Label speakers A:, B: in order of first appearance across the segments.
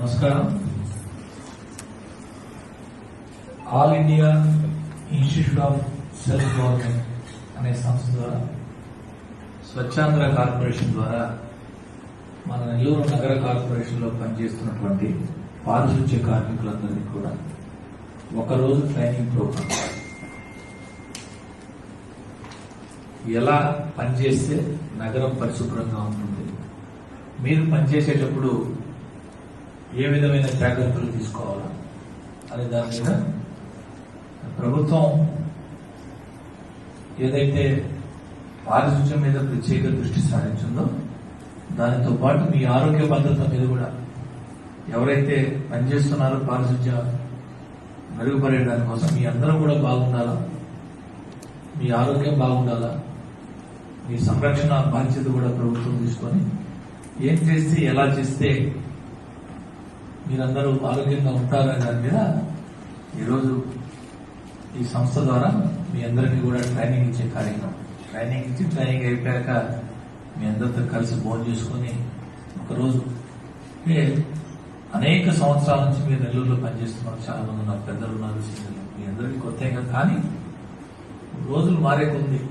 A: నమస్కారం. All India institute of self government అనే సంస్థ ద్వారా స్వచ్ఛాంధ్ర కార్పొరేషన్ ద్వారా మన నెల్లూరు నగర కార్పొరేషన్లో పనిచేస్తున్నటువంటి పారిశుధ్య కార్మికులందరినీ కూడా ఒకరోజు ట్రైనింగ్ ప్రోగ్రాం, ఎలా పనిచేస్తే నగరం పరిశుభ్రంగా ఉంటుంది, మీరు పనిచేసేటప్పుడు ఏ విధమైన జాగ్రత్తలు తీసుకోవాలా అనే దాని మీద ప్రభుత్వం ఏదైతే పారిశుధ్యం మీద ప్రత్యేక దృష్టి సారించిందో దానితో పాటు మీ ఆరోగ్య భద్రత మీద కూడా ఎవరైతే పనిచేస్తున్నారో పారిశుధ్య మెరుగుపడేదాని కోసం మీ అందరూ కూడా బాగుండాలా, మీ ఆరోగ్యం బాగుండాలా, మీ సంరక్షణ బాధ్యత కూడా ప్రభుత్వం తీసుకొని ఏం చేస్తే ఎలా చేస్తే మీరందరూ ఆరోగ్యంగా ఉంటారనే దాని మీద ఈరోజు ఈ సంస్థ ద్వారా మీ అందరికీ కూడా ట్రైనింగ్ ఇచ్చే కార్యక్రమం. ట్రైనింగ్ అయిపోయాక మీ అందరితో కలిసి భోజనం చేసుకుని ఒకరోజు అనేక సంవత్సరాల నుంచి మీరు నెల్లూరులో పనిచేస్తున్నారు, చాలా మంది ఉన్నారు, పెద్దలు ఉన్నారు, సీనియర్లు, మీ అందరికీ కొత్త కానీ రోజులు మారే కొంది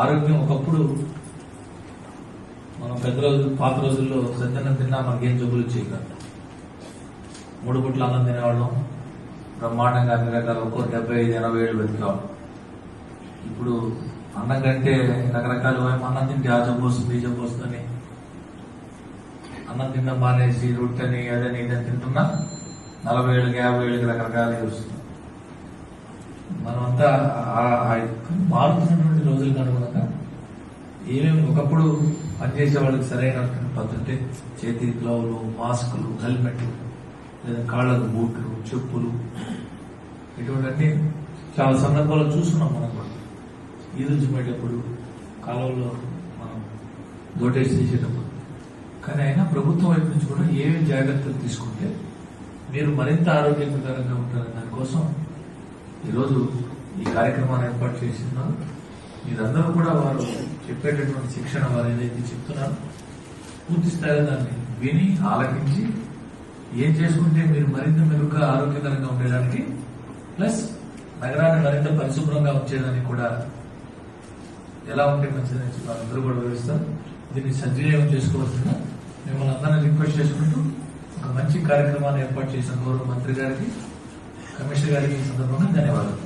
A: ఆరోగ్యం ఒకప్పుడు మనం పాత రోజుల్లో సద్దన్నం తిన్నా మనకేం జబ్బులు వచ్చేవి కాదు. 3 పూట్ల అన్నం తినేవాళ్ళం, బ్రహ్మాండంగా అన్ని రకాల ఒక్కో 75-80 ఏళ్ళు బతికేవాళ్ళం. ఇప్పుడు అన్నం కంటే రకరకాలు అన్నం తింటే ఆ జబ్బు వస్తుంది, ఈ జబ్బు వస్తుంది, అన్నం తిన్నా మానేసి రొట్టెని అదని ఇదని తింటున్నా 40 ఏళ్ళకి 50 ఏళ్ళకి రకరకాలుగా వస్తుంది. మనమంతా మారుతున్నటువంటి రోజులకు అనుగుణంగా ఏమేమి ఒకప్పుడు పనిచేసే వాళ్ళకి సరైన పద్ధతి చేతి గ్లౌలు, మాస్కులు, హెల్మెట్లు, లేదా కాళ్ళకు బూట్లు, చెప్పులు, ఇటువంటి చాలా సందర్భాల్లో చూస్తున్నాం. మనం కూడా ఈదుచిపోయేటప్పుడు, కాలువలో మనం దోటేసి తీసేటప్పుడు. కానీ అయినా ప్రభుత్వం వైపు నుంచి కూడా ఏమేమి జాగ్రత్తలు తీసుకుంటే మీరు మరింత ఆరోగ్యకరంగా ఉంటారనే దానికోసం ఈరోజు ఈ కార్యక్రమాన్ని ఏర్పాటు చేస్తున్నారు. మీరందరూ కూడా వారు చెప్పేటటువంటి శిక్షణ వారు ఏదైతే చెప్తున్నారో పూర్తి స్థాయిలో దాన్ని విని ఆలకించి ఏం చేసుకుంటే మీరు మరింత మెరుగ్గా ఆరోగ్యకరంగా ఉండేదానికి ప్లస్ నగరాన్ని మరింత పరిశుభ్రంగా ఉంచేదానికి కూడా ఎలా ఉంటే మంచిదని వాళ్ళందరూ కూడా వివరిస్తారు. దీన్ని సద్వినియోగం చేసుకోవాల్సిందిగా మిమ్మల్ని అందరినీ రిక్వెస్ట్ చేసుకుంటూ ఒక మంచి కార్యక్రమాన్ని ఏర్పాటు చేసిన గౌరవ మంత్రి గారికి, కమిషనర్ గారికి ఈ సందర్భంగా ధన్యవాదాలు.